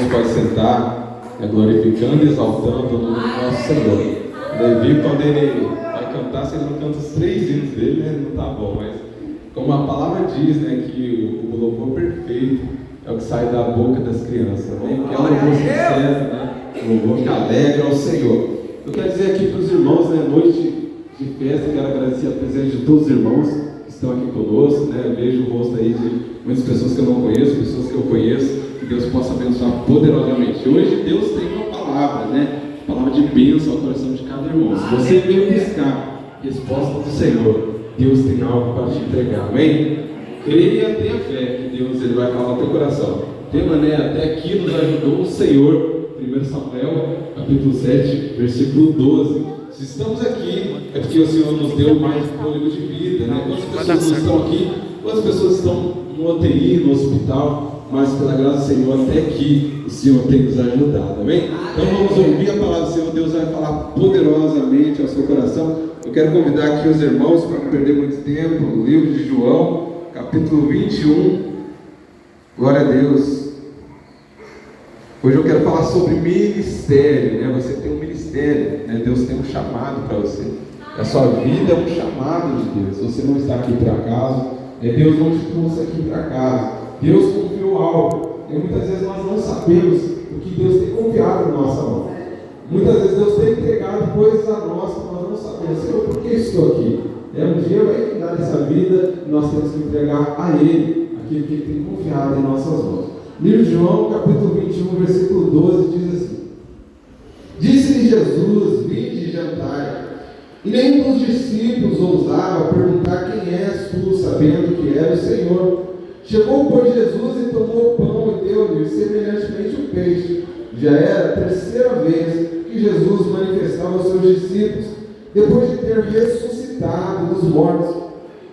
podem sentar, glorificando e exaltando o nome do nosso Senhor. Levi, quando ele vai cantar, se ele não canta os 3 hinos dele, né, não está bom, mas como a palavra diz, né, que o louvor perfeito é o que sai da boca das crianças, né, que é um louvor sincero, né, um louvor que alegra ao Senhor. Eu quero dizer aqui para os irmãos, né, noite de festa, quero agradecer a presença de todos os irmãos que estão aqui conosco, né, eu vejo o rosto aí de muitas pessoas que eu não conheço, pessoas que eu conheço, que Deus possa abençoar poderosamente. Hoje Deus tem uma palavra, né, palavra de bênção ao coração de cada irmão. Se você veio buscar resposta do Senhor, Deus tem algo para te entregar, amém? Creia, tenha fé que Deus ele vai falar no teu coração. O tema, né, até aqui nos ajudou o Senhor. 1 Samuel, capítulo 7, versículo 12. Se estamos aqui, é porque o Senhor nos deu mais fôlego de vida, né? Quantas pessoas estão aqui? Quantas pessoas estão no UTI, no hospital? Mas pela graça do Senhor, até aqui o Senhor tem nos ajudado, amém? Então vamos ouvir a palavra do Senhor. Deus vai falar poderosamente ao seu coração. Eu quero convidar aqui os irmãos, para não perder muito tempo, o livro de João, capítulo 21. Glória a Deus. Hoje eu quero falar sobre ministério, né? Você tem um ministério, né? Deus tem um chamado para você. A sua vida é um chamado de Deus. Você não está aqui por acaso, Deus não te trouxe aqui por acaso. Deus confiou algo. Muitas vezes nós não sabemos o que Deus tem confiado na nossa mão. Muitas vezes Deus tem entregado coisas a nós que nós não sabemos. Senhor, por que estou aqui? Um dia vai ficar nessa vida e nós temos que entregar a Ele aquilo que Ele tem confiado em nossas mãos. Livro de João, capítulo 21, versículo 12, diz assim: Disse-lhe Jesus, vinde e jantai. E nenhum dos discípulos ousava perguntar: quem és tu, sabendo que era o Senhor. Chegou, pois, Jesus e tomou o pão e deu-lhe semelhantemente o peixe. Já era a 3ª vez que Jesus manifestava aos seus discípulos, depois de ter ressuscitado dos mortos.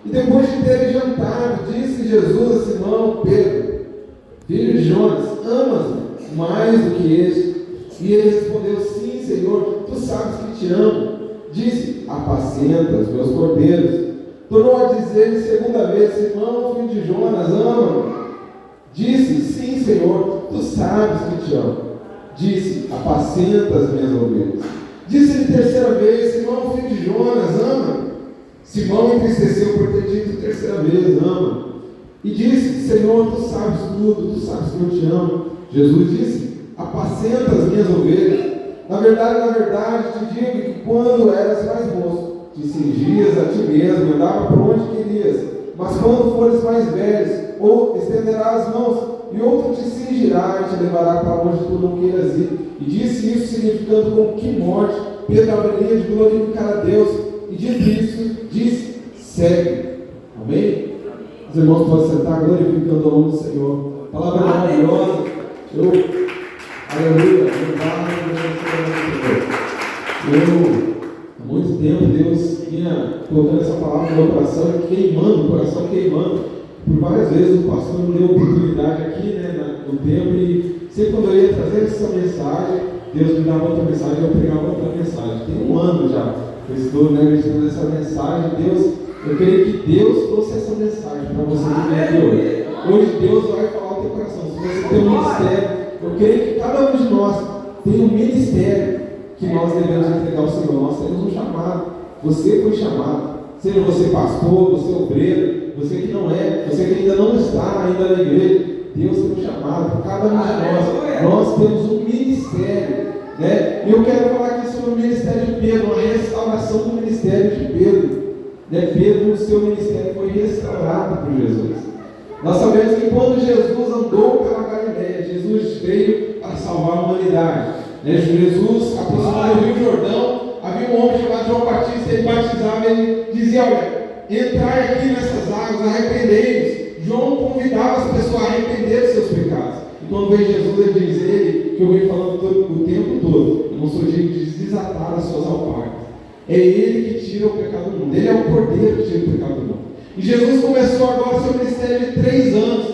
E depois de terem jantado, disse Jesus a Simão Pedro: Filho de Jonas, amas-me mais do que este? E ele respondeu: Sim, Senhor, tu sabes que te amo. Disse: apacenta os meus cordeiros. Tornou a dizer-lhe 2ª vez: Simão, filho de Jonas, ama-me? Disse: Sim, Senhor, tu sabes que te amo. Disse: apacenta as minhas ovelhas. Disse-lhe 3ª vez: Simão, filho de Jonas, ama-me? Simão entristeceu por ter dito 3ª vez: ama-me. E disse: Senhor, tu sabes tudo, tu sabes que eu te amo. Jesus disse: apacenta as minhas ovelhas. Na verdade, te digo que quando eras mais moço, te cingias a ti mesmo, andava por onde querias. Mas quando fores mais velho, ou estenderás as mãos, e outro te cingirá e te levará para onde tu não queiras ir. E disse isso significando com que morte Pedro haveria de glorificar a Deus. E dito isso, disse: segue. Amém? Os irmãos podem sentar glorificando o nome do Senhor. Palavra maravilhosa. Aleluia. Há muito tempo Deus vinha colocando essa palavra no meu coração, queimando, o coração queimando. Por várias vezes o pastor me deu oportunidade aqui, né, no tempo, e sempre quando eu ia trazer essa mensagem, Deus me dava outra mensagem, eu pregava outra mensagem. Tem um ano já que eu estou ministrando essa mensagem. Eu creio que Deus trouxe essa mensagem para você que vem aqui hoje. Hoje Deus vai falar ao teu coração. Se você tem um ministério, eu creio que cada um de nós tem um ministério que nós devemos entregar ao Senhor. Nós temos um chamado. Você foi chamado. Seja você pastor, você obreiro, você que não é, você que ainda não está ainda na igreja, Deus tem um chamado. Cada um de nós temos um ministério, né? E eu quero falar aqui sobre o ministério de Pedro, a restauração do ministério de Pedro. Pedro, o seu ministério foi restaurado por Jesus. Nós sabemos que quando Jesus andou pela Galileia, Jesus veio para salvar a humanidade. Jesus aproximou do Rio Jordão, havia um homem chamado João Batista, ele batizava, ele dizia: olha, entrai aqui nessas águas, arrependei-vos. João convidava as pessoas a arrepender dos seus pecados. E quando veio Jesus, ele diz: ele, que eu venho falando o tempo todo, eu não sou digno de desatar as suas alpargas. É Ele que tira o pecado do mundo. Ele é o Cordeiro que tira o pecado do mundo. E Jesus começou agora seu ministério de 3 anos.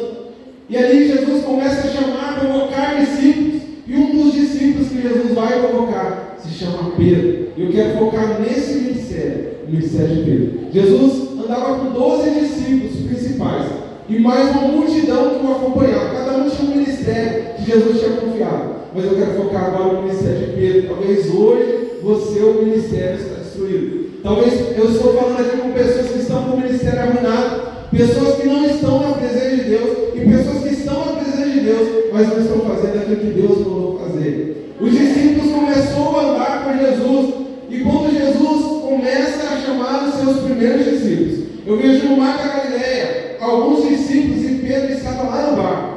E ali Jesus começa a chamar, convocar discípulos. E um dos discípulos que Jesus vai convocar se chama Pedro. E eu quero focar nesse ministério, o ministério de Pedro. Jesus andava com 12 discípulos principais. e mais uma multidão que o acompanhava. Cada um tinha um ministério que Jesus tinha confiado. Mas eu quero focar agora no ministério de Pedro. Talvez hoje o ministério está destruído. Talvez eu estou falando aqui com pessoas que estão com o ministério arruinado, pessoas que não estão na presença de Deus, e pessoas que estão na presença de Deus, mas não estão fazendo aquilo que Deus mandou fazer. Os discípulos começaram a andar com Jesus, e quando Jesus começa a chamar os seus primeiros discípulos, eu vejo no mar da Galileia alguns discípulos e Pedro estava lá no barco.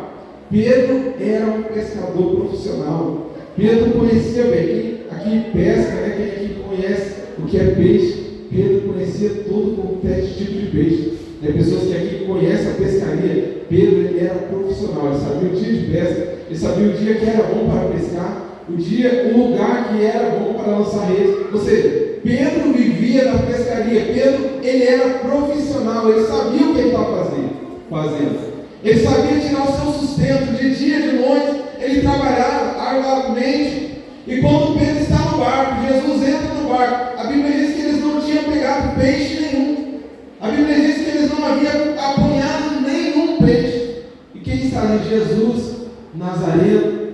Pedro era um pescador profissional. Pedro conhecia bem. Aqui pesca, né? Quem aqui conhece o que é peixe, Pedro conhecia todo qualquer tipo de peixe. Tem pessoas que aqui conhecem a pescaria. Pedro, ele era profissional, ele sabia o dia de pesca, ele sabia o dia que era bom para pescar, o lugar que era bom para lançar redes. Ou seja, Pedro vivia da pescaria. Pedro, ele era profissional, ele sabia o que ele estava fazendo. Ele sabia tirar o seu sustento de dia e de noite. Ele trabalhava arduamente. E quando Pedro está no barco, Jesus entra no barco. A Bíblia diz que eles não tinham pegado peixe nenhum. A Bíblia diz que eles não haviam apanhado nenhum peixe. E quem está ali? Jesus, Nazareno,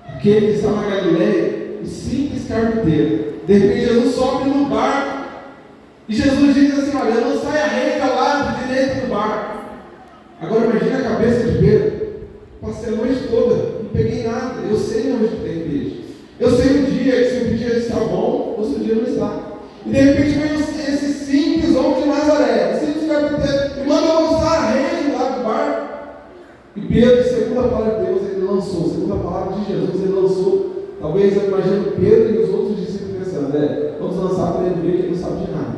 aquele que está na Galileia, o simples carpinteiro. De repente Jesus sobe no barco. E Jesus diz assim: olha, lançai a rede ao lado direito do barco. Agora imagine a cabeça de Pedro. Passei a noite toda, não peguei nada. Eu sei onde tem peixe. Eu sei o dia, que se o dia está bom, ou se o dia não está. E de repente vem esse simples homem de Nazaré, esse simples carpinteiro, e manda lançar a rede lá do barco. E Pedro, segundo a palavra de Deus, ele lançou. Segundo a palavra de Jesus, ele lançou. Talvez eu imagino Pedro e os outros discípulos pensando: vamos lançar para ele ver que ele não sabe de nada.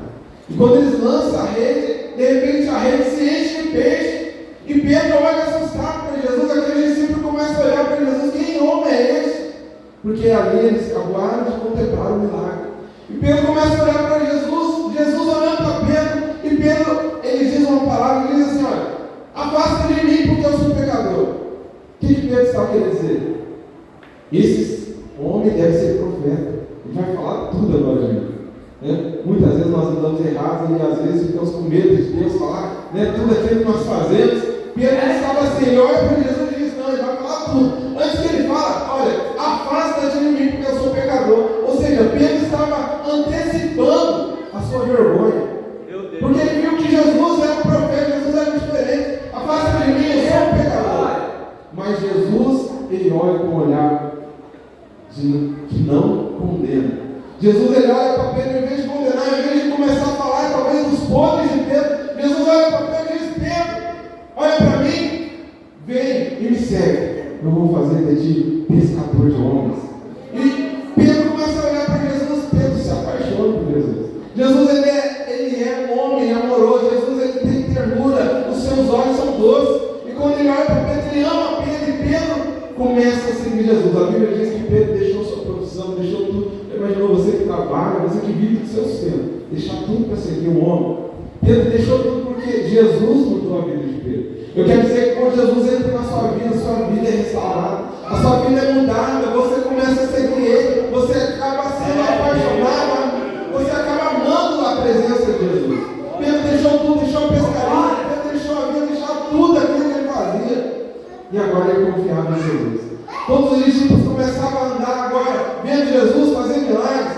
E quando eles lançam a rede, de repente a rede se enche de peixe. E Pedro olha assustado para Jesus. Aqueles discípulos começam a olhar para Jesus: quem homem é esse? Porque ali eles acabaram de contemplar o milagre. E Pedro começa a olhar para Jesus. Jesus olhando para Pedro. E Pedro, ele diz uma palavra, ele diz assim: olha, afasta de mim porque eu sou pecador. O que Pedro está querendo dizer? Esse homem deve ser profeta. Ele vai falar tudo agora de mim. Muitas vezes nós andamos errados e às vezes ficamos com medo de Deus falar tudo aquilo que nós fazemos. Pedro estava assim, ele olha para Jesus e diz: não, ele vai falar tudo. Antes que ele fala: olha, afasta de mim porque eu sou pecador. Ou seja, Pedro estava antecipando a sua vergonha, porque ele viu que Jesus era um profeta, Jesus era diferente. Afasta de mim, eu sou um pecador. Mas Jesus, ele olha com um olhar que não condena. Jesus, ele olha para Pedro, em vez de condenar, em vez de começar a falar talvez dos podres de Pedro, Jesus olha para Pedro e diz: Pedro, olha para mim, vem e me segue. Eu vou fazer de ti pescador de homens. E Pedro começa a olhar para Jesus. Pedro se apaixona por Jesus. Jesus, ele é um homem amoroso. Jesus, ele tem ternura. Os seus olhos são doces. E quando ele olha para Pedro, ele ama Pedro. E Pedro começa a seguir Jesus. A Bíblia diz que Pedro deixou sua profissão, deixou tudo. Imaginou você que trabalha, você que vive do seu sustento, deixar tudo para seguir um homem. Pedro deixou tudo porque Jesus mudou a vida de Pedro. Eu quero dizer que quando Jesus entra na sua vida é restaurada, a sua vida é mudada, você começa a seguir Ele, você acaba sendo apaixonado, você acaba amando a presença de Jesus. Pedro deixou tudo, deixou a pescaria, Pedro deixou a vida, deixou tudo aquilo que ele fazia, e agora ele confiava em Jesus. Todos os discípulos começavam a andar agora, vendo Jesus fazer milagres.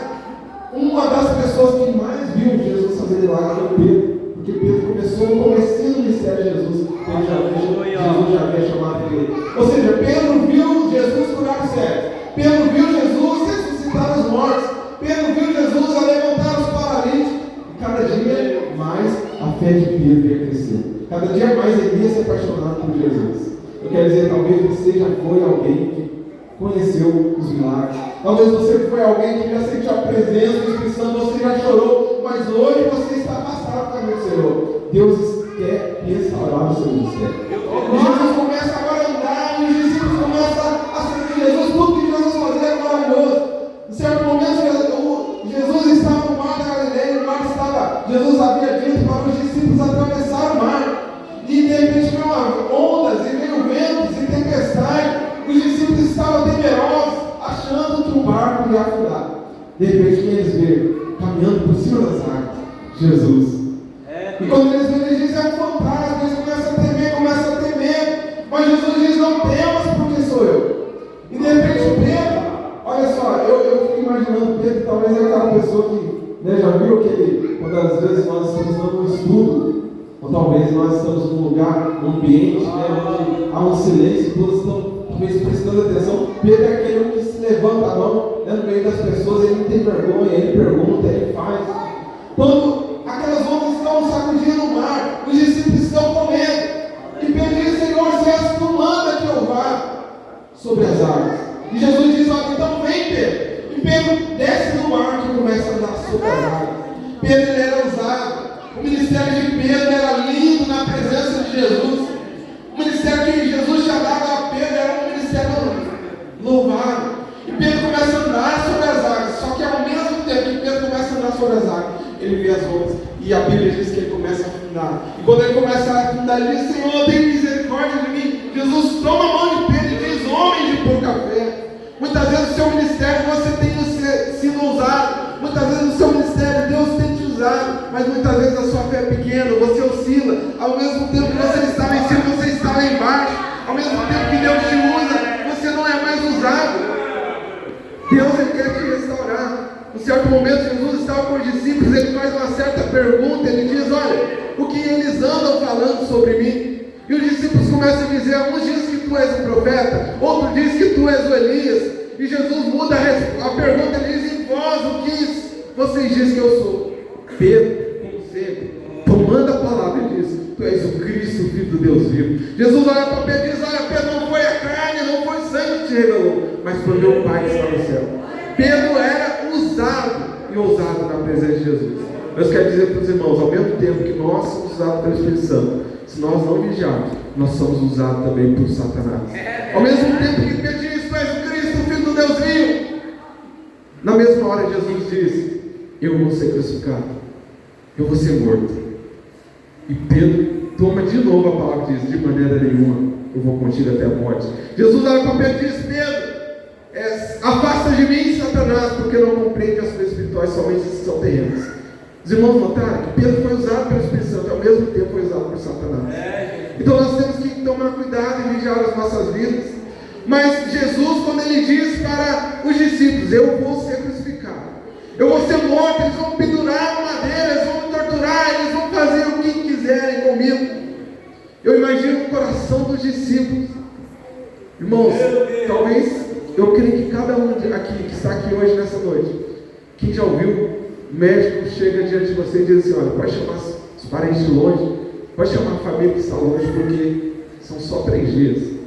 Uma das pessoas que mais viu Jesus fazer milagres foi Pedro, porque Pedro começou no comecinho do ministério de Jesus. Jesus já havia chamado ele. Ou seja, Pedro viu Jesus curar os cegos. Pedro viu Jesus ressuscitar os mortos. Pedro viu Jesus a levantar os paralíticos. E cada dia mais a fé de Pedro ia crescer. Cada dia mais ele ia se apaixonar por Jesus. Eu quero dizer, talvez você já foi alguém que conheceu os milagres. Talvez você foi alguém que já sentiu a presença do Espírito Santo, você já chorou, mas hoje você está afastado do caminho do Senhor. Deus quer restaurar o seu ministério. E Jesus começa agora a andar, e os discípulos começam a seguir Jesus. Tudo que Jesus fazia é maravilhoso. Em certo momento, Jesus estava no mar da Galileia, Jesus havia dito para os discípulos atravessar o mar. E de repente veio ondas, e veio ventos e tempestade. Os discípulos estavam temerosos, achando que o barco ia afundar. De repente, quem eles veem? Caminhando por cima das águas, Jesus. E quando eles veem, eles dizem: é um fantasma. Eles começam a temer, Pedro talvez é aquela pessoa que, já viu aquele, quando às vezes nós estamos dando um estudo, ou talvez nós estamos num lugar, num ambiente, onde há um silêncio, todos estão talvez prestando atenção. Pedro é aquele que se levanta a mão, no meio das pessoas, ele não tem vergonha, ele pergunta, ele faz. Quando aquelas ondas estão sacudindo o mar, os discípulos estão comendo, e Pedro diz: Senhor, se és tu, manda que eu vá sobre as águas. E Jesus diz: olha, então vem, Pedro. E Pedro desce do barco e começa a andar sobre as águas. Pedro, ele era ousado. O ministério de Pedro era lindo na presença de Jesus. O ministério que Jesus chamava a Pedro era um ministério louvado. E Pedro começa a andar sobre as águas. Só que ao mesmo tempo que Pedro começa a andar sobre as águas, ele vê as ondas. E a Bíblia diz que ele começa a afundar. E quando ele começa a afundar, ele diz: Senhor, tem misericórdia de mim. Jesus toma a mão de Pedro e diz: homem de pouca fé. Muitas vezes no seu ministério você tem sido ousado. Muitas vezes no seu ministério Deus tem te usado. Mas muitas vezes a sua fé é pequena, você oscila. Ao mesmo tempo que você está lá em cima, você está lá embaixo. Ao mesmo tempo que Deus te usa, você não é mais usado. Deus, ele quer te restaurar. Em certo momento, Jesus estava com os discípulos, ele faz uma certa pergunta, ele diz: olha, o que eles andam falando sobre mim? E os discípulos começam a dizer: uns dizem que tu és o profeta, outro diz que tu és o Elias. E Jesus muda a pergunta, ele diz: em vós, o que vocês dizem que eu sou? Pedro, como sempre, tomando a palavra, ele diz: tu és o Cristo, o Filho do Deus vivo. Jesus olha para Pedro e diz: olha, Pedro, não foi a carne, não foi o sangue que te revelou, mas foi meu Pai que está no céu. Pedro era usado e ousado na presença de Jesus. Eu quero dizer para os irmãos, ao mesmo tempo que nós somos usados pelo Espírito Santo, se nós não vigiarmos, nós somos usados também por Satanás. Ao mesmo tempo que Pedro diz: tu és o Cristo, o Filho do Deus vivo, na mesma hora Jesus diz: eu vou ser crucificado, eu vou ser morto. E Pedro toma de novo a palavra e diz: de maneira nenhuma, eu vou contigo até a morte. Jesus olha para Pedro e diz: Pedro, afasta de mim, Satanás, porque não compreende as coisas espirituais, somente as que são terrenas. Os irmãos notaram que Pedro foi usado pelo Espírito Santo e ao mesmo tempo foi usado por Satanás. Então nós temos que tomar cuidado e vigiar as nossas vidas. Mas Jesus, quando ele diz para os discípulos: eu vou ser crucificado, eu vou ser morto, eles vão pendurar na madeira, eles vão me torturar, eles vão fazer o que quiserem comigo. Eu imagino o coração dos discípulos. Irmãos, talvez, eu creio que cada um aqui, que está aqui hoje nessa noite, quem já ouviu, o médico chega diante de você e diz assim: olha, pode chamar os parentes de longe, pode chamar a família que está longe, porque são só 3 dias.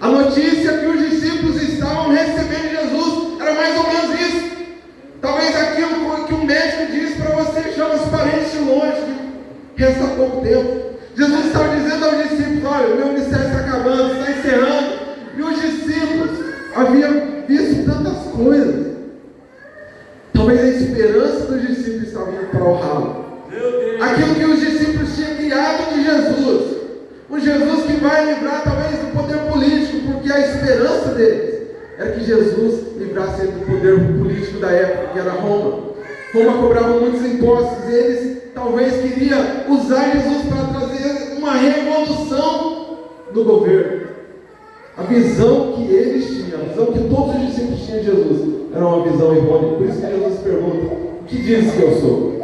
A notícia que os discípulos estavam recebendo de Jesus era mais ou menos isso. Talvez aquilo que um médico diz para você: chama os parentes de longe, que resta pouco tempo. Jesus estava dizendo aos discípulos: olha, o meu ministério está acabando, está encerrando. E os discípulos haviam visto tantas coisas. Talvez a esperança dos discípulos estava indo para o ralo. Aquilo que os discípulos tinham criado de Jesus, um Jesus que vai livrar talvez do poder político, porque a esperança deles era que Jesus livrasse do poder político da época, que era Roma. Roma cobrava muitos impostos e eles talvez queriam usar Jesus para trazer uma revolução no governo. A visão que eles tinham, a visão que todos os discípulos tinham de Jesus, era uma visão errônea. Por isso que Jesus pergunta: o que diz que eu sou?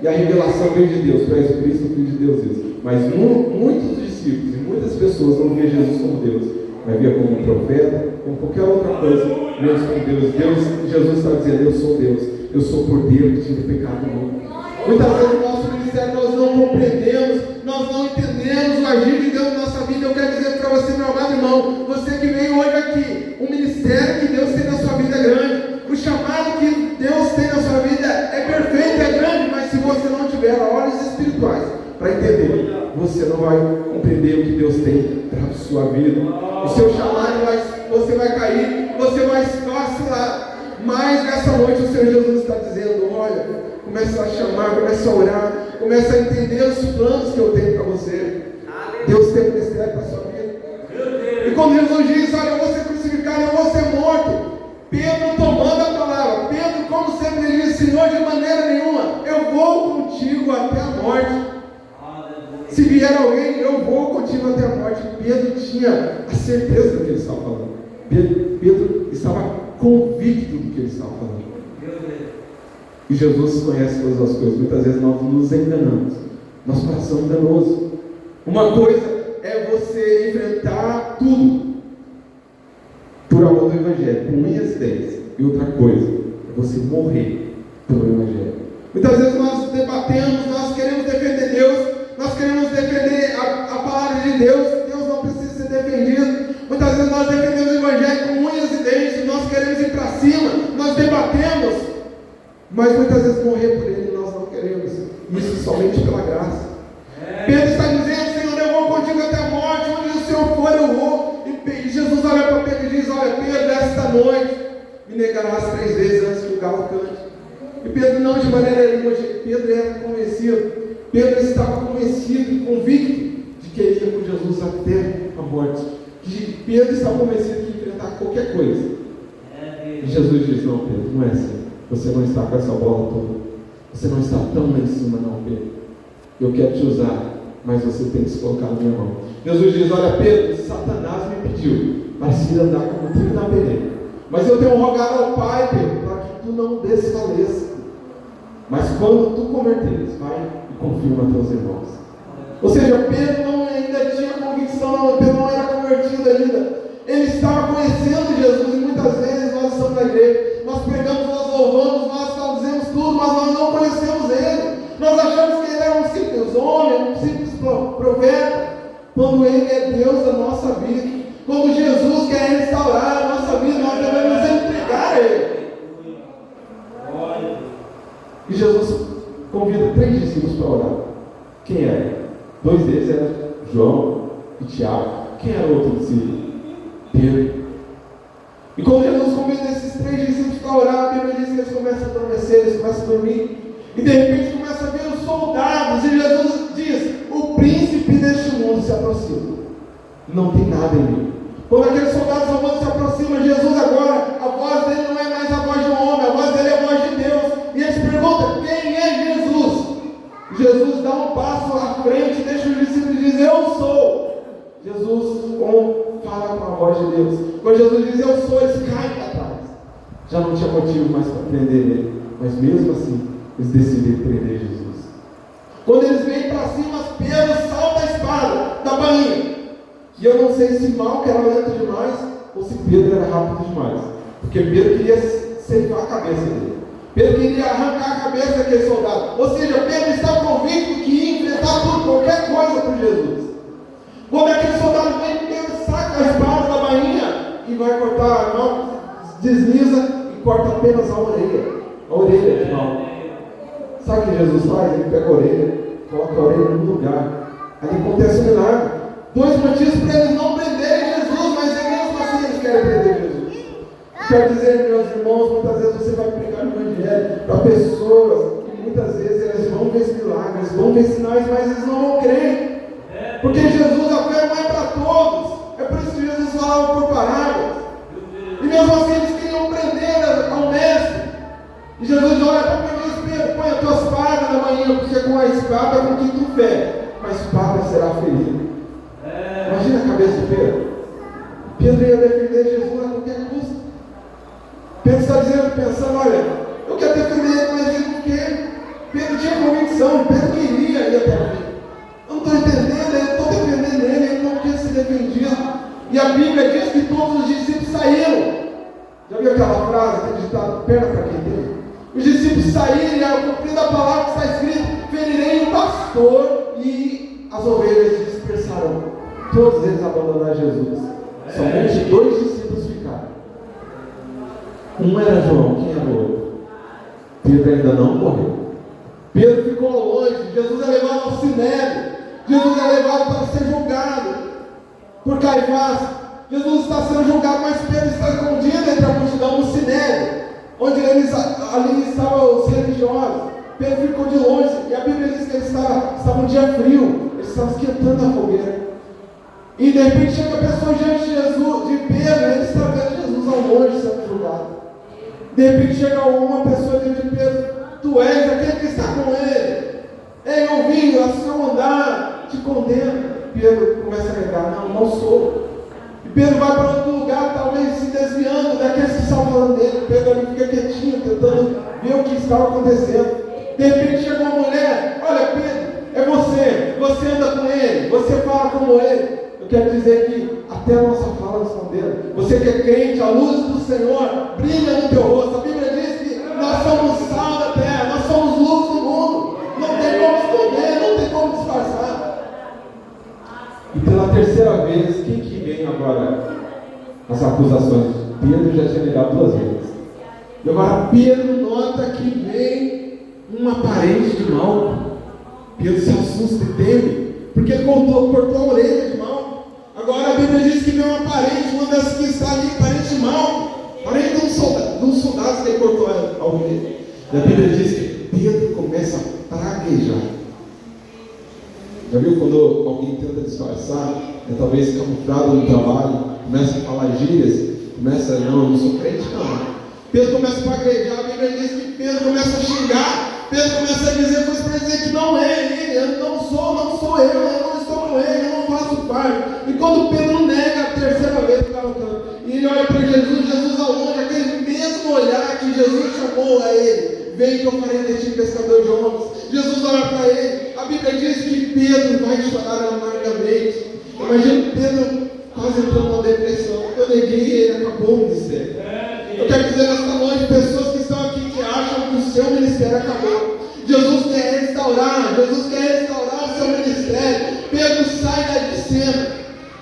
E a revelação vem de Deus: tu és o Cristo, o Filho de Deus vivo. Mas muitos discípulos e muitas pessoas não veem Jesus como Deus, mas via como um profeta, como qualquer outra coisa, menos como Deus. Jesus está dizendo: eu sou Deus, eu sou o Cordeiro que tira o pecado do mundo. Muitas vezes no nosso ministério nós não compreendemos, nós não entendemos o agir de Deus na nossa vida. Eu quero dizer para você, meu amado irmão, você que veio hoje aqui, o ministério que Deus tem na sua vida é grande, o chamado que Deus tem na sua vida é perfeito, é grande, mas se você não tiver olhos espirituais para entender, você não vai compreender o que Deus tem para a sua vida. O seu chamado, você vai cair, você vai vacilar. Mas nessa noite o Senhor Jesus está dizendo: olha, começa a chamar, começa a orar, começa a entender os planos que eu tenho para você. Deus tem um mistério para a sua vida. E quando Jesus diz: olha, eu vou ser crucificado, eu vou ser morto, Pedro tomando a palavra, Pedro como sempre diz: Senhor, de maneira nenhuma, eu vou contigo até a morte. Se vier alguém, eu vou contigo até a morte. Pedro tinha a certeza do que ele estava falando. Pedro estava convicto do que ele estava falando. E Jesus conhece todas as coisas. Muitas vezes nós nos enganamos. Nosso coração é enganoso. Uma coisa é você enfrentar tudo por amor do Evangelho, com unhas e dentes. E outra coisa é você morrer pelo Evangelho. Muitas vezes nós debatemos, nós queremos defender Deus, nós queremos defender a palavra de Deus. Deus não precisa ser defendido. Muitas vezes nós defendemos o Evangelho com unhas e dentes, nós queremos ir para cima, nós debatemos, mas muitas vezes morrer por Ele nós não queremos. Isso somente pela graça. Pedro está dizendo: Senhor, eu vou contigo até a morte, onde o Senhor for eu vou. E Jesus olha para Pedro e diz: olha, Pedro, esta noite me negarás 3 vezes antes que o galo cante. E Pedro não de maneira nenhuma, Pedro era convencido. Pedro estava convencido e convicto de que ele ia com Jesus até a morte. Pedro estava convencido de enfrentar qualquer coisa. E Jesus diz: não, Pedro, não é assim. Você não está com essa bola toda. Você não está tão lá em cima, não, Pedro. Eu quero te usar, mas você tem que se colocar na minha mão. Jesus diz: olha, Pedro, Satanás me pediu para se andar como trigo na peneira. Mas eu tenho rogado ao Pai, Pedro, para que tu não desfaleça. Mas quando tu converteres, vai e confirma teus irmãos. Ou seja, Pedro ainda tinha convicção, Pedro não era convertido ainda. Ele estava conhecendo Jesus, e muitas vezes nós estamos na igreja, nós pregamos, nós louvamos, nós fazemos tudo, mas nós não conhecemos Ele. Nós achamos que Ele era um simples homem, um simples profeta, quando Ele é Deus da nossa vida. Quando Jesus quer restaurar a nossa vida, nós devemos entregar a Ele. E Jesus convida 3 discípulos para orar. Quem era? 2 deles eram João e Tiago. Quem era o outro discípulo? Pedro. E quando Jesus convida esses 3 discípulos para orar, a Bíblia diz que eles começam a adormecer, eles começam a dormir. E de repente começa a ver os soldados. E Jesus diz: o príncipe deste mundo se aproxima. Não tem nada em mim. Quando aqueles soldados romanos se aproximam, Jesus agora, a voz dele não é mais a voz de um homem, a voz dele é a voz de Deus. E eles perguntam: quem é Jesus? Jesus dá um passo à frente, deixa os discípulos e diz: eu sou. Jesus fala com a voz de Deus. Quando Jesus diz: eu sou, eles caem para trás. Já não tinha motivo mais para prender ele. Mas mesmo assim, eles decidem prender Jesus. Quando eles vêm para cima, Pedro salta a espada da bainha. E eu não sei se Malco era lento demais ou se Pedro era rápido demais. Porque Pedro queria ceifar a cabeça dele. Pedro queria arrancar a cabeça daquele soldado. Ou seja, Pedro está convicto que ia enfrentar tudo, qualquer coisa por Jesus. Quando aquele soldado vem, Pedro saca a espada da bainha e vai cortar a mão, desliza e corta apenas a orelha. A orelha de Malco. Sabe o que Jesus faz? Ele pega a orelha, coloca a orelha no lugar. Ali acontece um milagre. 2 motivos para eles não prenderem Jesus, mas mesmo assim eles querem prender Jesus. Quero dizer, meus irmãos, muitas vezes você vai pregar o Evangelho para pessoas que muitas vezes elas vão ver esse milagre, eles vão ver sinais, mas eles não vão crer. Porque Jesus, a fé não é para todos. É por isso que Jesus falava por parábolas. E mesmo assim eles queriam prender ao mestre. E Jesus olha para mim e diz: Pedro, põe a tua espada na manhã, porque com a espada com que tu fere, a espada será ferida. Imagina a cabeça de Pedro. Pedro ia defender Jesus a qualquer custo. Pedro está dizendo, pensando: olha, eu quero defender ele, mas ele não quer. Pedro tinha convicção, Pedro queria ir até o fim. Eu não estou entendendo, eu estou defendendo ele, ele não quer ser defendido. E a Bíblia diz que todos os discípulos saíram. Já viu aquela frase, aquele ditado: perna para quem tem? Os discípulos saíram, cumprindo a palavra que está escrito: ferirei o pastor e as ovelhas se dispersarão. Todos eles abandonaram Jesus. Somente 2 discípulos ficaram. Um era João, quem era o outro? Pedro ainda não morreu. Pedro ficou longe. Jesus é levado ao sinédrio. Jesus é levado para ser julgado por Caifás. Jesus está sendo julgado, mas Pedro está escondido entre a multidão no sinédrio, onde ali estavam os religiosos. Pedro ficou de longe. E a Bíblia diz que ele estava um dia frio. Ele estava esquentando a fogueira. E de repente chega a pessoa diante de Jesus, de Pedro, ele está vendo Jesus ao longe sendo julgado. De repente chega uma pessoa diante de Pedro: tu és aquele que está com ele. Ei, eu vim a seu andar, te condeno. Pedro começa a negar: não sou. E Pedro vai para outro lugar, talvez se desviando daqueles que estavam falando dele. Pedro ali fica quietinho, tentando ver o que estava acontecendo. De repente chegou uma mulher: olha, Pedro, é você anda com ele, você fala como ele. Eu quero dizer que até a nossa fala escondeu. Você que é crente, a luz do Senhor brilha no teu rosto. A Bíblia diz que nós somos sal da terra, nós somos luz do mundo. Não tem como esconder, não tem como disfarçar. E pela terceira vez, quem que vem agora? As acusações. Pedro já tinha negado 2 vezes. E agora Pedro nota que vem um aparente de mal. Pedro se assusta e teme, porque ele cortou a orelha de mal. Agora a Bíblia diz que vem um parente, uma das que está ali, parente de mal, parente de um soldado que ele cortou a orelha. E a Bíblia diz que Pedro começa a praguejar. Já viu quando alguém tenta disfarçar, talvez camuflado no trabalho, começa a falar gírias, começa, não, eu não sou crente, não. Pedro começa a praguejar, a Bíblia diz que Pedro começa a xingar, Pedro começa a dizer coisas para dizer que não é ele, eu não sou eu não estou com ele, eu não faço parte. E quando Pedro nega a terceira vez, e ele olha para Jesus ao longe, aquele mesmo olhar que Jesus chamou a ele: vem que eu farei de ti pescador de homens. Jesus olha para ele, a Bíblia diz que Pedro vai chorar amargamente. Imagina Pedro quase entrando numa depressão. Eu neguei e ele acabou o ministério. Eu quero dizer nesta noite, pessoas que estão aqui que acham que o seu ministério acabou. Jesus quer restaurar o seu ministério. Pedro sai da cena.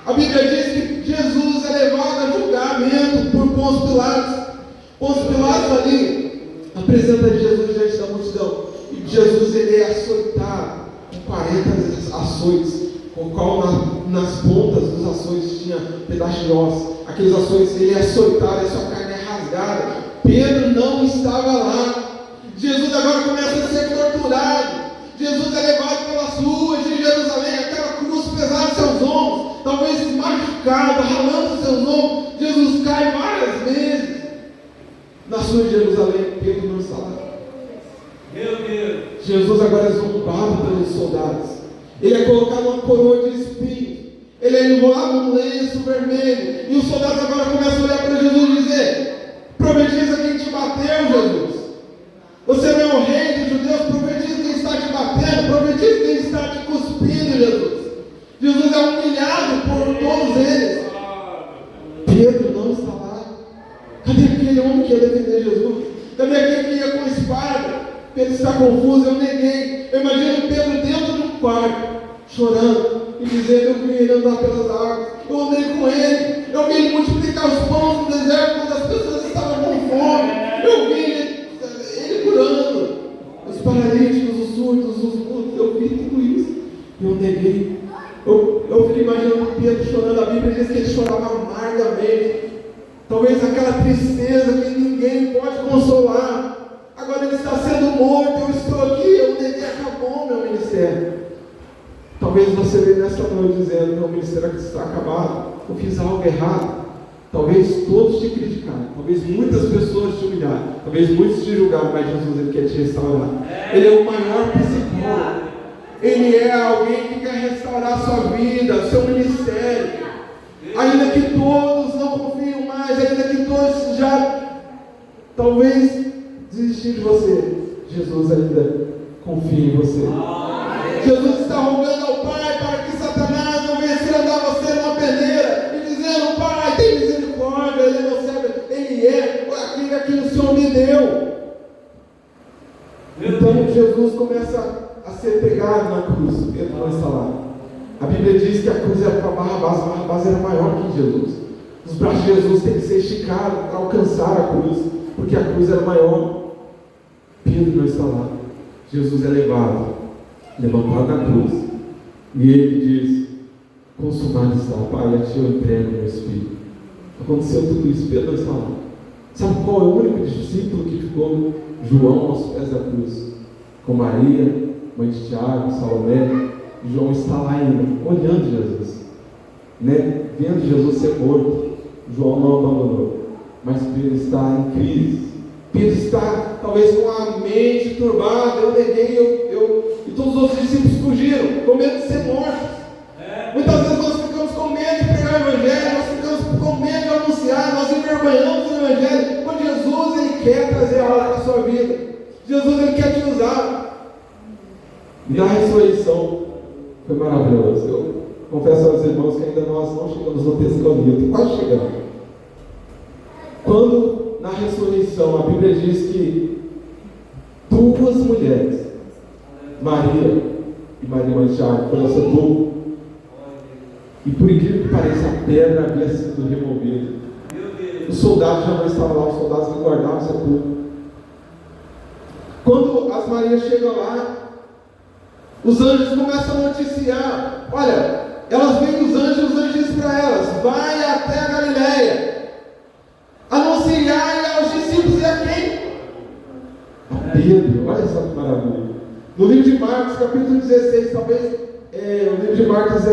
A Bíblia diz que Jesus é levado a julgamento por Pôncio Pilatos. Pôncio Pilatos ali apresenta Jesus diante da multidão. E Jesus ele é açoitado com 40 açoites, com o qual nas pontas dos açoites tinha pedaço de osso. Aqueles açoites ele é açoitado, a sua carne é rasgada. Pedro não estava lá. Jesus agora começa a ser torturado. Jesus é levado pelas ruas de Jerusalém, aquela cruz pesada em seus ombros, talvez machucado, ralando seus ombros. Jesus cai várias vezes nas ruas de Jerusalém. Pedro não está lá. Meu Deus. Jesus agora é zombado pelos soldados. Ele é colocado numa coroa de espinhos. Ele é enrolado num lenço vermelho. E os soldados agora começam a olhar para Jesus e dizer: profetiza quem te bateu, Jesus. Você não é o rei dos judeus, profetiza quem está te batendo, profetiza quem está te cuspindo, Jesus. Jesus é humilhado por todos eles. Pedro não está lá. Cadê aquele homem que ia defender Jesus? Cadê aquele que ia com espada? Pedro está confuso, eu neguei. Eu imagino Pedro dentro de um quarto, chorando e dizendo: eu vi ele andar pelas águas, eu andei com ele, eu vi ele multiplicar os pães no deserto quando as pessoas estavam com fome, eu vi ele curando os paralíticos, os surdos, os mudos, eu vi tudo isso, eu neguei. Eu fico imaginando Pedro chorando. A Bíblia diz que ele chorava amargamente, talvez aquela tristeza que ninguém pode consolar. Agora ele está sendo morto, eu estou aqui, eu neguei, acabou o meu ministério. Talvez você veja nessa noite dizendo: meu ministério está acabado, eu fiz algo errado. Talvez todos te criticaram, talvez muitas pessoas te humilharam, talvez muitos te julgaram, mas Jesus ele quer te restaurar. Ele é o maior psicólogo. Ele é alguém que quer restaurar a sua vida, seu ministério. Ainda que todos não confiam mais, ainda que todos já talvez desistir de você, Jesus ainda confia em você. Jesus está rogando ao Pai para que Satanás não venha se andar você numa peneira e dizendo: Pai, tem misericórdia, ele não serve, ele é aquilo que o Senhor me deu. Então Jesus começa a ser pregado na cruz. Pedro não está lá. A Bíblia diz que a cruz era para Barrabás era maior que Jesus. Os braços de Jesus têm que ser esticados para alcançar a cruz, porque a cruz era maior. Pedro não está lá. Jesus é levado, levantado na cruz, e ele diz: consumado está, Pai, a ti eu entrego meu espírito. Aconteceu tudo isso, Pedro não está lá. Sabe qual é o único discípulo que ficou? João aos pés da cruz, com Maria, mãe de Tiago, Salomé. João está lá ainda, olhando Jesus, né? Vendo Jesus ser morto. João não abandonou, mas Pedro está em crise. Pedro está talvez com a mente turbada. Eu neguei, e todos os outros discípulos fugiram, com medo de ser mortos. Muitas vezes nós ficamos com medo de pregar o Evangelho, nós ficamos com medo de anunciar, nós envergonhamos o Evangelho. Quando Jesus ele quer trazer algo na sua vida. Jesus, Ele quer te usar. E na ressurreição foi maravilhoso. Eu confesso aos irmãos que ainda nós não chegamos no texto que eu li, estou quase chegando. Quando na ressurreição a Bíblia diz que duas mulheres, Maria e Maria Manchado, foram ao sepulcro, e por incrível que pareça, a pedra havia sido removida. Os soldados já não estavam lá, os soldados que guardavam o sepulcro. Quando as Marias chegam lá, os anjos começam a noticiar. Olha, elas veem os anjos dizem para elas: vai até a Galileia, anunciar aos discípulos. E a quem? A Pedro. Olha só que maravilha. No livro de Marcos, capítulo 16, talvez o livro de Marcos é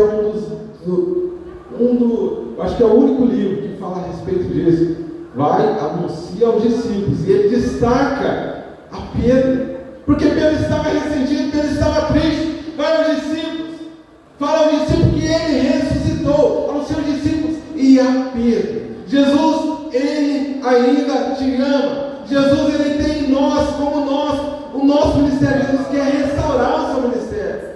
acho que é o único livro que fala a respeito disso. Vai, anuncia aos discípulos, e ele destaca a Pedro, porque Pedro estava ressentido, Pedro estava triste. Vai aos discípulos, fala aos discípulos que ele ressuscitou, aos seus discípulos e a Pedro. Jesus, Ele ainda te ama. Jesus, Ele tem em nós, como nós, o nosso ministério. Jesus quer restaurar o seu ministério.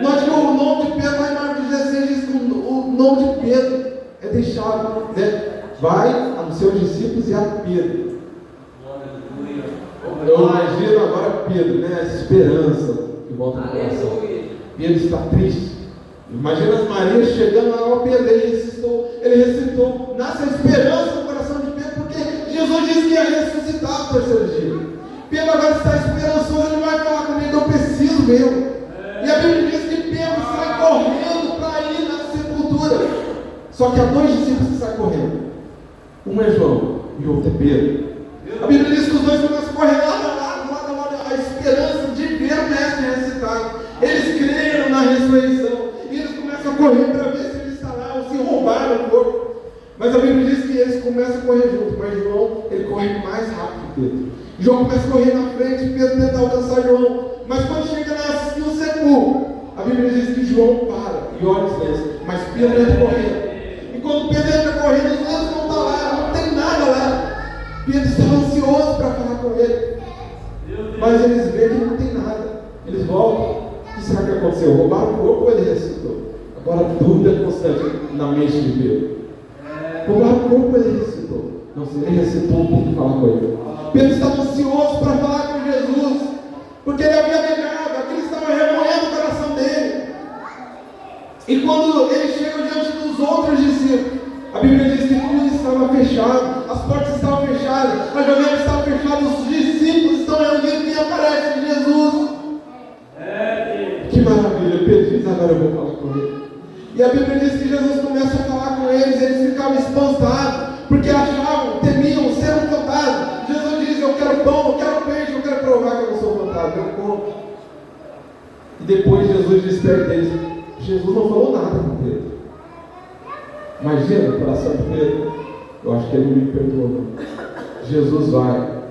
Note que o nome de Pedro, lá em Marcos 16, diz que o nome de Pedro é deixado, né? Vai aos seus discípulos e a Pedro. Eu imagino agora Pedro, né? A esperança que volta no coração. Pedro está triste. Imagina as Marias chegando lá, ó Pedro, ele ressuscitou. Nasce a esperança no coração de Pedro, porque Jesus disse que ia ressuscitar no terceiro dia. Pedro agora está esperançoso, ele vai falar comigo, eu preciso mesmo. E a Bíblia diz que Pedro sai correndo para ir na sepultura. Só que há dois discípulos que saem correndo. Um é João e o outro é Pedro. A Bíblia diz que os dois começam a correr lá, a esperança de ver o mestre ressuscitado. Eles creram na ressurreição. E eles começam a correr para ver se ele está lá ou se roubaram o corpo. Mas a Bíblia diz que eles começam a correr junto. Mas João, ele corre mais rápido que Pedro. João começa a correr na frente, Pedro tenta alcançar João. Mas quando chega no sepulcro, a Bíblia diz que João para e olha os lenços. Mas Pedro entra correndo. E quando Pedro entra correndo, os lenços não estão lá, não tem nada lá. Pedro estava ansioso para falar com ele. Mas eles veem que não tem nada. Eles voltam. O que será que aconteceu? Roubaram o corpo ou ele ressuscitou? Agora a dúvida constante na mente de Pedro. Roubaram o corpo ou ele ressuscitou? Não, se ele ressuscitou, tem que falar com ele. Pedro estava ansioso para falar com Jesus, porque ele havia negado, aquilo estava remoendo o coração dele. E quando ele chega diante dos outros discípulos, a Bíblia diz que tudo estava fechado, as portas estavam fechadas, a janela estava fechada, os discípulos estão reunidos e aparece Jesus. Que maravilha, Pedro diz: agora eu vou falar com ele. E a Bíblia diz que Jesus começa a falar com eles ficavam espantados, porque achavam, temiam ser um fantasma. Jesus diz: eu quero pão, eu quero peixe, eu quero provar que eu não sou fantasma, eu como. E depois Jesus desperta eles. Jesus não falou nada com Pedro. Imagina o coração de Pedro. Eu acho que ele me perdoou. Jesus vai.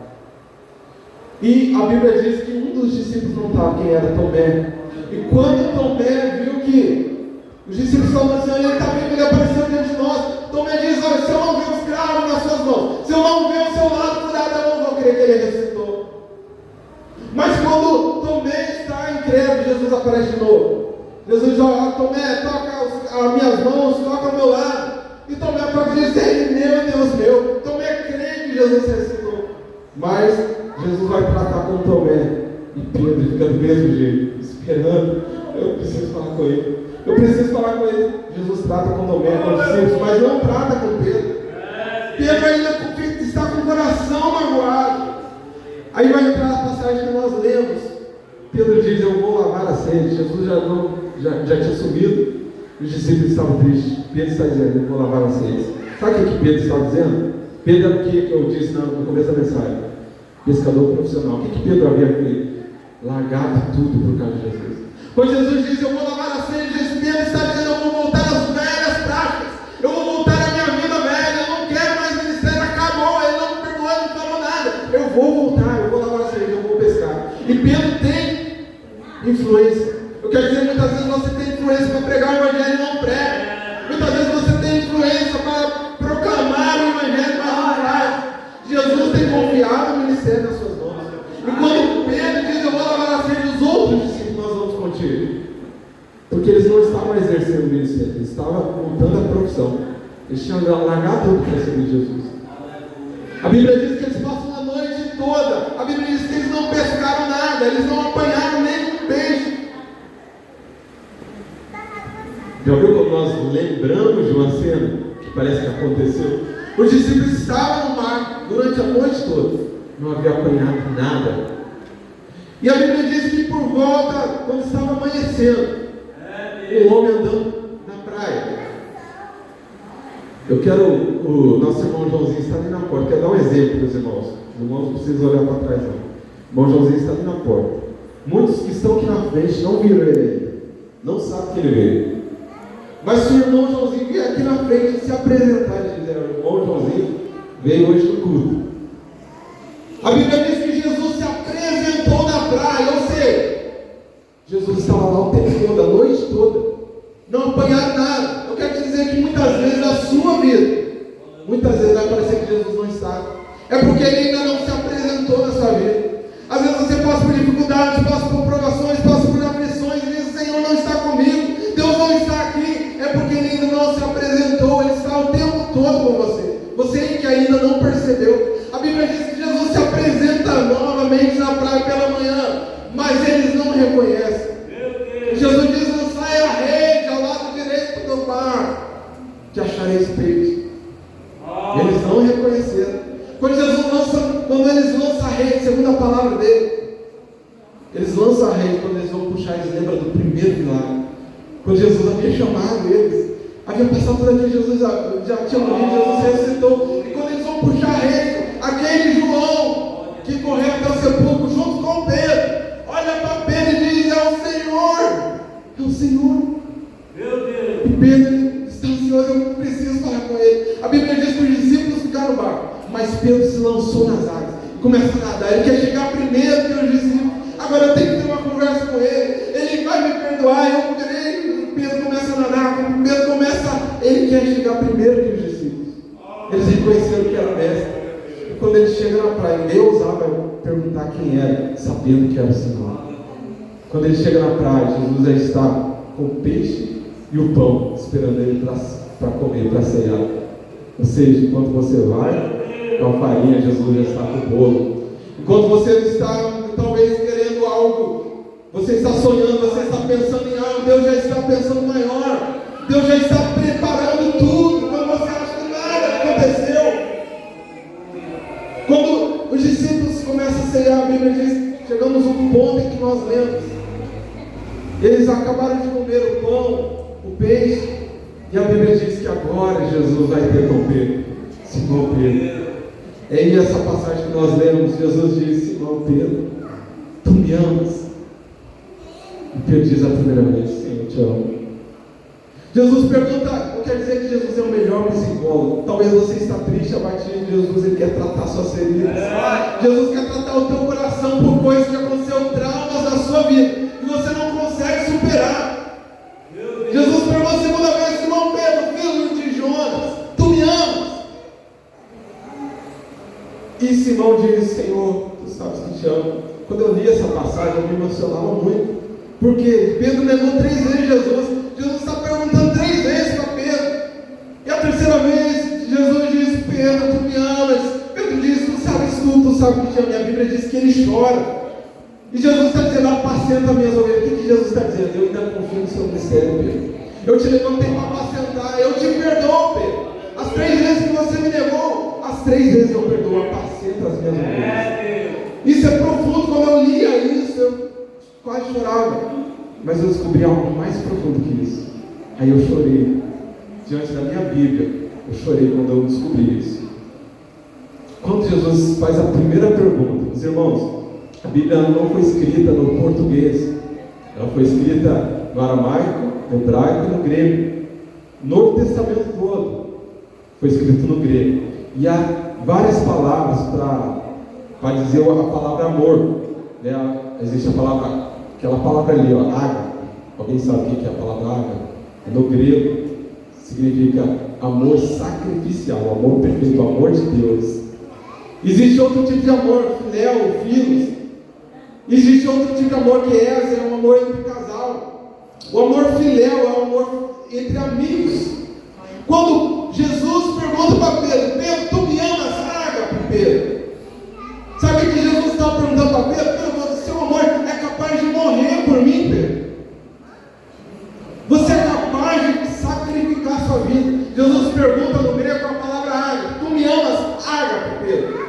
E a Bíblia diz que um dos discípulos não estava, quem era? Tomé. E quando Tomé viu que os discípulos estavam dizendo, ele está vivo, ele apareceu diante de nós. Tomé diz: olha, se eu não ver os cravos nas suas mãos, se eu não ver o seu lado furado, eu não vou crer que ele ressuscitou. Mas quando Tomé está incrédulo, Jesus aparece de novo. Jesus diz: ó, Tomé, toca as minhas mãos, toca o meu lado. E Tomé toca e diz: ele meu e Deus meu. Tomé crê que Jesus ressuscitou. Mas Jesus vai tratar com Tomé. E Pedro fica do mesmo jeito, esperando. Eu preciso falar com ele. Eu preciso falar com ele. Jesus trata com Tomé, com os discípulos, mas não trata com Pedro. Pedro ainda está com o coração magoado. Aí vai entrar a passagem que nós lemos. Pedro diz: eu vou lavar a sede. Jesus já tinha sumido. Os discípulos estavam tristes. Pedro está dizendo: eu vou lavar a sede. Sabe o que Pedro está dizendo? Pedro é o que eu disse no começo da mensagem. Pescador profissional. O que Pedro havia feito? Largado tudo por causa de Jesus. Quando Jesus diz: eu vou lavar a sede, Pedro está dizendo: eu vou voltar às velhas práticas. Eu vou voltar à minha vida velha. Eu não quero mais ministério. Acabou. Ele não me perdoou, ele não falou nada. Eu vou voltar, eu vou lavar a sede, eu vou pescar. E Pedro tem influência. Eu quero dizer, muitas vezes você tem influência para pregar o Evangelho e não prega. Muitas vezes você tem influência para proclamar o Evangelho, mas não faz. Jesus tem confiado no ministério ministério nas suas mãos. E quando Pedro diz, eu vou lavar as feiras dos outros discípulos, nós vamos contigo. Porque eles não estavam exercendo o ministério, eles estavam montando a profissão. Eles tinham largado tudo para seguir Jesus. A Bíblia diz que eles passam a noite toda. A Bíblia diz que eles não pescaram nada, eles não apanharam nem um peixe. Já viu quando nós lembramos de uma cena que parece que aconteceu? Os discípulos estavam no mar durante a noite toda, não havia apanhado nada. E a Bíblia diz que por volta, quando estava amanhecendo, um homem andando na praia. Eu quero, o nosso irmão Joãozinho está ali na porta. Quero dar um exemplo para os irmãos. Os irmãos não precisam olhar para trás não. O irmão Joãozinho está ali na porta. Muitos que estão aqui na frente não viram ele ainda, não sabem que ele veio. Mas se o irmão Joãozinho vier aqui na frente e se apresentar e dizer, o irmão Joãozinho veio hoje no culto. A Bíblia diz que Jesus se apresentou na praia, ou seja, Jesus estava lá o tempo todo, a noite toda, não apanharam nada. Eu quero te dizer que muitas vezes na sua vida, muitas vezes vai parecer que Jesus não está, é porque ele ainda não se apresentou na sua vida. Às vezes você passa por dificuldades, passa por provações, passa por aflições, e diz, o Senhor não está comigo, Deus não está aqui, é porque ele ainda não se apresentou, ele está o tempo todo com você. Você que ainda não percebeu. A Bíblia diz que Jesus se apresenta novamente na praia pela manhã, mas eles não reconhecem. Jesus diz, lançai a rede ao lado direito do mar, que achareis peixe. Eles não reconheceram. Quando eles lançam a rede, segundo a palavra dele, eles lançam a rede, quando eles vão puxar, eles lembram do primeiro milagre. Quando Jesus havia chamado eles, havia passado por aqui, Jesus já tinha morrido, Jesus ressuscitou. E quando eles vão puxar a rede, aquele João que correu até o sepulcro junto com Pedro, olha para Pedro e diz, é o Senhor. É o Senhor. Meu Deus. E Pedro está ansioso, eu preciso falar com ele. A Bíblia diz que os discípulos ficaram no barco, mas Pedro se lançou nas águas e começa a nadar. Ele quer chegar primeiro que os discípulos. Agora eu tenho que ter uma conversa com ele. Ele vai me perdoar, eu creio. Pedro começa a nadar, ele quer chegar primeiro que os discípulos. Eles reconheceram que era mestre. E quando ele chega na praia, nem ousava perguntar quem era, sabendo que era o Senhor. Quando ele chega na praia, Jesus já está com o peixe e o pão, esperando ele para comer, para ceiar. Ou seja, enquanto você vai com a farinha, Jesus já está com o bolo. Enquanto você está, talvez, querendo algo, você está sonhando, você está pensando em algo, Deus já está pensando maior. Deus já está preparando tudo, quando você acha que nada aconteceu. Quando os discípulos começam a ceiar, a Bíblia diz, chegamos a um ponto em que nós lemos. Eles acabaram de comer o pão, o peixe, e a Bíblia diz que agora Jesus vai ter com Pedro, Simão Pedro. É aí essa passagem que nós lemos, Jesus diz, Simão Pedro, tu me amas? E Pedro diz a primeira vez, sim, eu te amo. Jesus pergunta, não quer dizer que Jesus é o melhor psicólogo. Talvez você está triste, abatido. Jesus, ele quer tratar suas feridas. Jesus quer tratar o teu coração por coisas que aconteceram, traumas na sua vida, e você não consegue superar. Jesus perguntou a segunda vez, Simão Pedro, filho de Jonas, tu me amas? E Simão diz, Senhor, tu sabes que te amo. Quando eu li essa passagem, eu me emocionava muito. Porque Pedro negou 3 vezes Jesus. Jesus está perguntando 3 vezes para Pedro. E a terceira vez, Jesus diz, Pedro, tu me amas. Pedro diz, tu sabes que te amo. E a Bíblia diz que ele chora. E Jesus está dizendo, apacenta minhas ovelhas. O que Jesus está dizendo? Eu ainda confio no seu mistério, Pedro. Eu te levantei para apacentar. Eu te perdoo, Pedro. As 3 vezes que você me negou, as 3 vezes eu perdoo. Apacenta as minhas ovelhas. Isso é profundo. Quando eu lia isso, eu quase chorava. Mas eu descobri algo mais profundo que isso. Aí eu chorei. Diante da minha Bíblia, eu chorei quando eu descobri isso. Quando Jesus faz a primeira pergunta, os irmãos, a Bíblia não foi escrita no português. Ela foi escrita no aramaico, no hebraico e no grego. O Novo Testamento todo foi escrito no grego. E há várias palavras para dizer a palavra amor. Né? Existe a palavra, aquela palavra ali, ó, água. Alguém sabe o que é a palavra água? No grego significa amor sacrificial, amor perfeito, amor de Deus. Existe outro tipo de amor, filéu, filos. Existe outro tipo de amor que é um amor entre casal. O amor filéu é um amor entre amigos. Quando Jesus pergunta para Pedro: Pedro, tu me amas? Ágape, Pedro. Sabe o que Jesus estava perguntando para Pedro? Pedro, seu amor é capaz de morrer por mim, Pedro. Você é capaz de sacrificar sua vida. Jesus pergunta no grego com a palavra ágape: tu me amas? Ágape, Pedro.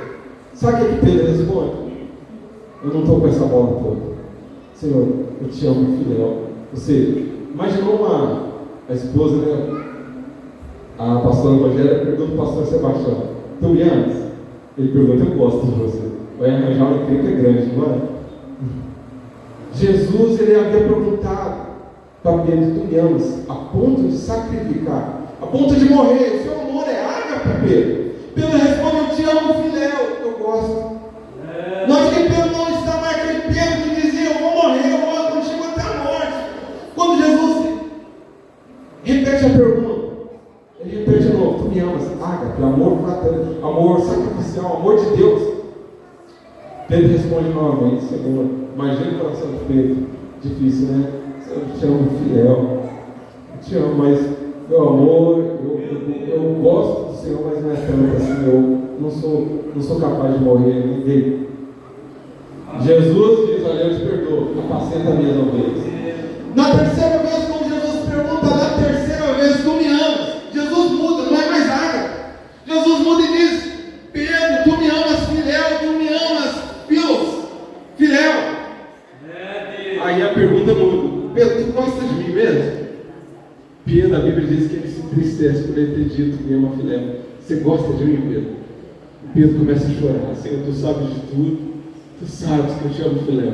Sabe o que Pedro responde? Eu não estou com essa bola toda. Senhor, eu te amo, filéu. Você imaginou a esposa, né? A pastora Rogéria pergunta ao pastor Sebastião: tu me amas? Ele pergunta: eu gosto de você. Vai arranjar uma encrenca grande, não é? Jesus, ele havia perguntado para Pedro: tu me amas? A ponto de sacrificar, a ponto de morrer. O seu amor é ágape, Pedro. Pedro responde: eu te amo, filéu. Eu gosto. Nós que Pedro não está mais aquele Pedro que dizia: eu vou morrer, eu vou contigo até a morte. Quando Jesus repete a pergunta, ele repete de novo: tu me amas? Ágape, amor fraterno, amor sacrificial, amor de Deus. Pedro responde novamente: Senhor, imagina o coração de Pedro, difícil, né? Senhor, eu te amo, fiel, eu te amo, mas meu amor, eu gosto do Senhor, mas não é tanto assim, eu não sou capaz de morrer, ninguém. Jesus diz: olha, eu te perdoo, apacenta minhas ovelhas. Na terceira vez, quando Jesus pergunta, na terceira vez, tu me amas? Jesus muda, não é mais ágape. Jesus muda e diz: Pedro, tu me amas, filéu, tu me amas, filéu. Aí a pergunta muda: Pedro, tu gosta de mim mesmo? Pedro, a Bíblia diz que ele se entristece por ele ter dito: me ama, filéu. Você gosta de mim, Pedro? Pedro começa a chorar: Senhor, tu sabes de tudo, tu sabes que eu te amo, filéu.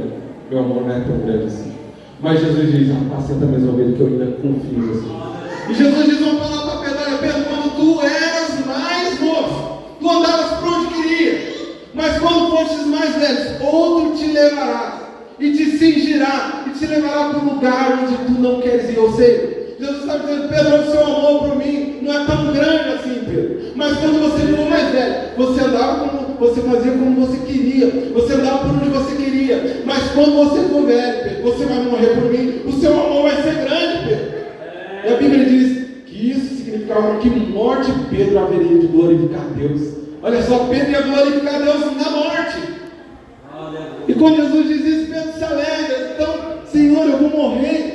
Meu amor não é tão grande assim. Mas Jesus diz: apacenta minhas ovelhas, que eu ainda confio em você. E Jesus diz uma palavra para Pedro: olha, Pedro, quando tu eras mais moço, tu andavas por onde queria, mas quando fostes mais velhos, outro te levará e te cingirá e te levará para um lugar onde tu não queres ir. Ou seja, Jesus está dizendo: Pedro, o seu amor por mim não é tão grande assim, Pedro. Mas quando você for mais velho, você andava como você fazia, como você queria, você andava por onde você queria. Mas quando você for velho, Pedro, você vai morrer por mim. O seu amor vai ser grande, Pedro. E a Bíblia diz que isso significava que morte Pedro haveria de glorificar Deus. Olha só, Pedro ia glorificar Deus na morte. E quando Jesus diz isso, Pedro se alegra. Então, Senhor, eu vou morrer.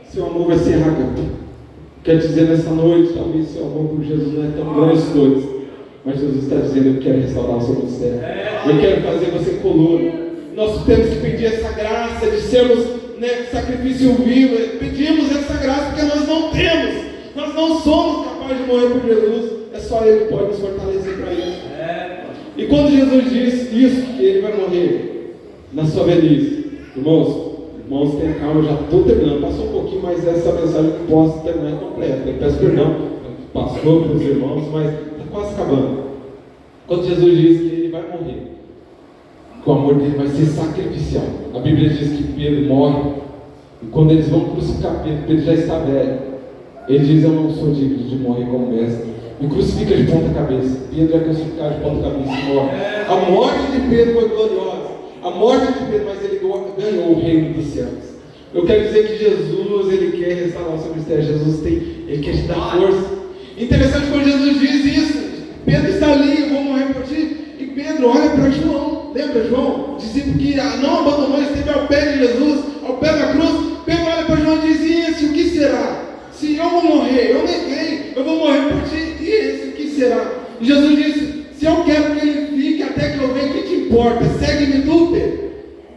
Seu amor vai ser ágape. Quer dizer, nessa noite, talvez seu amor por Jesus não é tão grande todos, mas Jesus está dizendo: eu quero restaurar o seu ministério, eu quero fazer você coluna. Nós temos que pedir essa graça de sermos, sacrifício vivo. Pedimos essa graça porque nós não temos, nós não somos capazes de morrer por Jesus. É só Ele que pode nos fortalecer para isso. E quando Jesus diz isso, que Ele vai morrer na sua velhice, irmãos, tenham calma, eu já estou terminando. Passou um pouquinho, mas essa mensagem não posso terminar completa. Eu peço perdão, pastor, para os irmãos, mas está quase acabando. Quando Jesus diz que Ele vai morrer, que o amor dele vai ser sacrificial. A Bíblia diz que Pedro morre, e quando eles vão crucificar Pedro, Pedro já está velho. Ele diz: eu não sou digno de morrer como mestre. Me crucifica de ponta cabeça. Pedro é crucificado de ponta cabeça e morre. A morte de Pedro foi gloriosa. A morte de Pedro, mas ele ganhou o reino dos céus. Eu quero dizer que Jesus, Ele quer restaurar o seu ministério. Ele quer te dar força. Interessante quando Jesus diz isso. Pedro está ali: eu vou morrer por ti. E Pedro olha para João. Lembra João? Discípulo que não abandonou, esteve ao pé de Jesus, ao pé da cruz. Pedro olha para João e diz: e esse, o que será? Se eu vou morrer, eu neguei, eu vou morrer por ti. E esse, o que será? E Jesus disse: se eu quero que ele fique até que eu venha, o que te importa? Segue-me tu, Pedro.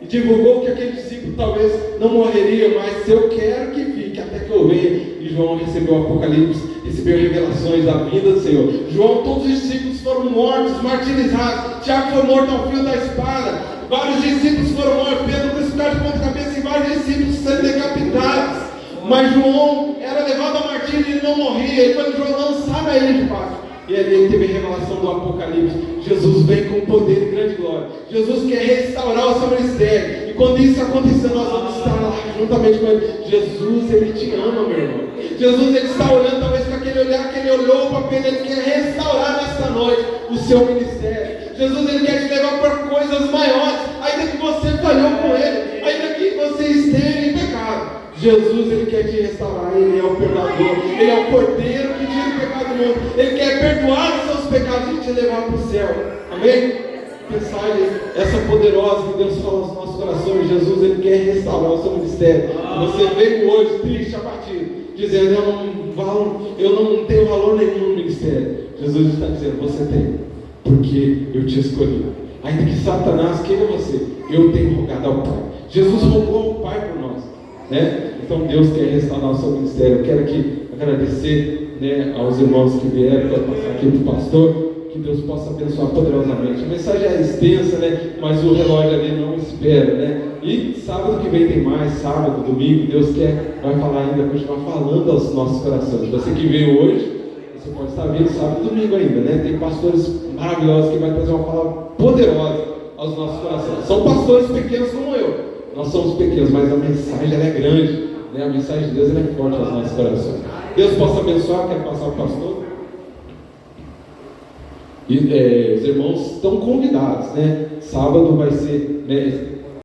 E divulgou que aquele discípulo talvez não morreria, mas se eu quero que fique até que eu venha. E João recebeu o Apocalipse, recebeu revelações da vida do Senhor. João, todos os discípulos foram mortos, martirizados. Tiago foi morto ao fio da espada. Vários discípulos foram mortos. Pedro crucificado de ponta cabeça e vários discípulos sendo decapitados. Mas João era levado ao martírio e ele não morria. Ele foi no Jordão, lançado a ele de baixo. E ali ele teve a revelação do Apocalipse. Jesus vem com poder e grande glória. Jesus quer restaurar o seu ministério. E quando isso acontecer, nós vamos estar lá juntamente com Ele. Jesus, Ele te ama, meu irmão. Jesus, Ele está olhando talvez com aquele olhar que Ele olhou para Pedro. Ele quer restaurar nesta noite o seu ministério. Jesus, Ele quer te levar para coisas maiores, ainda que você falhou com Ele, ainda que você esteja em pecado. Jesus, Ele quer te restaurar. Ele é o perdoador, Ele é o cordeiro que tira o pecado do mundo. Ele quer perdoar os seus pecados e te levar para o céu. Amém? Mensagem essa poderosa que Deus fala aos nossos corações. Jesus, Ele quer restaurar o seu ministério. Você veio hoje triste, abatido, dizendo: eu não tenho valor nenhum no ministério. Jesus está dizendo: você tem, porque eu te escolhi. Ainda que Satanás queira você, eu tenho rogado ao Pai. Jesus rogou ao Pai por nós, né? Então Deus quer restaurar o seu ministério. Eu quero aqui agradecer, né, aos irmãos que vieram, quero passar aqui para o pastor. Que Deus possa abençoar poderosamente. A mensagem é extensa, né? Mas o relógio ali não espera, né? E sábado que vem tem mais, sábado, domingo, Deus vai falar ainda, continuar falando aos nossos corações. Você que veio hoje, você pode estar vindo sábado e domingo ainda, né? Tem pastores maravilhosos que vai trazer uma palavra poderosa aos nossos corações. São pastores pequenos como eu. Nós somos pequenos, mas a mensagem ela é grande, né? A mensagem de Deus ela é forte aos nossos corações. Deus possa abençoar. Quero passar o pastor. E os irmãos estão convidados, né? Sábado vai ser, né,